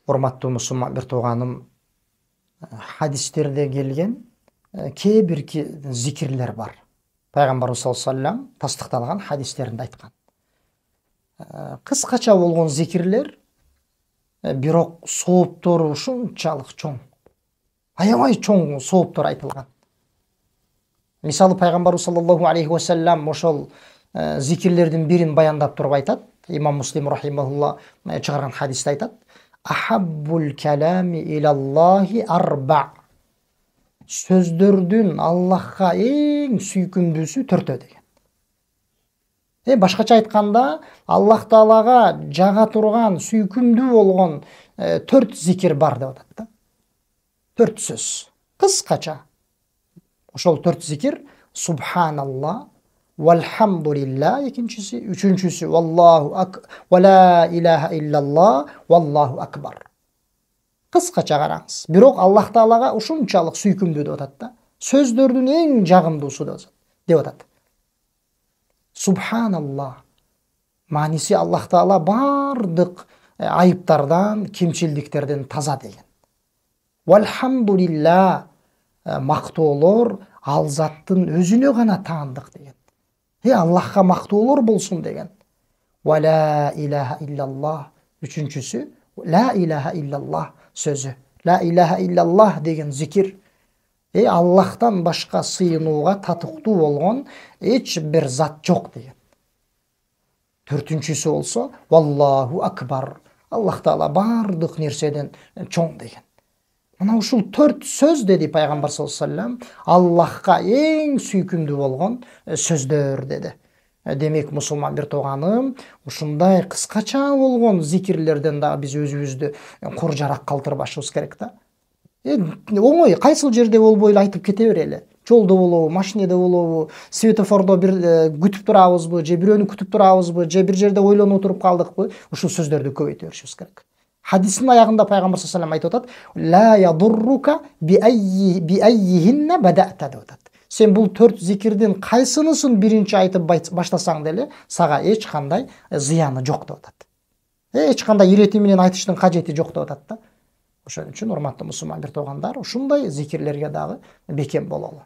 Урматтуу мусулман бир тууганым, хадистерде келген кээ бир зикирлер бар. Пайгамбарыбыз саллаллаху алейхи ва саллям тастыкталган хадистеринде айткан. Кыскача болгон зикирлер, бирок сооптору ушунчалык чоң. Аябай чоң сооптор айтылган. Мисалы пайгамбарыбыз саллаллаху алейхи ва саллям ошол зикирлердин бирин баяндап туруп айтат. Имам Муслим рахимахулла чыгарган хадисте айтат: Ахаббул калами илаллахи арба. Сөздөрдүн Аллахка эң сүйкүмдүүсү төртөө деген. Башкача айтканда, Аллах Таалага жага турган, сүйкүмдүү болгон 4 зикир бар деп атат да. 4 сөз. Кыскача. Ошол 4 зикир: Субханалла, валхамдулилла экинчиси, үчүнчүсү валлаху ва ла илаха иллаллах, валлаху акбар. Кыскача караңыз. Бирок Аллах Таалага ушунчалык сүйкүмдүү деп атат да. Сөздөрдүн эң жагымдуусу деп атат. Субханалла. Мааниси Аллах Таала бардык айыптардан, кемчилдиктерден таза деген. Валхамдулилла. Мактоолор ал заттын өзүнө гана таандык деген. Аллахка мактоолор болсун деген. Ва ла илаха иллаллах. Үчүнчүсү ла илаха иллаллах сөзү. Ла илаха иллаллах деген зикир. Аллахтан башка сыйынууга татыктуу болгон эч бир зат жок деген. Төртүнчүсү болсо валлаху акбар. Аллах Таала бардык нерседен чоң деген. Мына ушул 4 сөз деди пайгамбар саллаллаху алейхи ва саллям, Аллахка эң сүйкүмдүү болгон сөздөр деди. Демек, мусулман бир тууганым, ушундай кыскача болгон зикирлерден дагы биз өзүбүздү куржарак калтырбашыбыз керек да. Оңой, кайсыл жерде болбой эле айтып кете берели. Жолдо болобу, машинеде болобу, светофордо бир күтүп турабызбы, же бирөөнү күтүп турабызбы, же бир жерде ойлонуп туруп калдыкпы, ушул сөздөрдү көбөйтө беришибиз керек. Хадистин аягында пайгамбар саллаллаху алейхи ва саллям айтып атат: "Ла ядуррука би аййихинна бадата" деп атат. Сен бул 4 зикирдин кайсынысын биринчи айтып баштасаң деле, сага эч кандай зыяны жок деп атат. Эч кандай ирети менен айтыштын кажети жок деп атат да. Ошон үчүн урматтуу мусулман бир туугандар, ушундай зикирлерге дагы бекем бололу.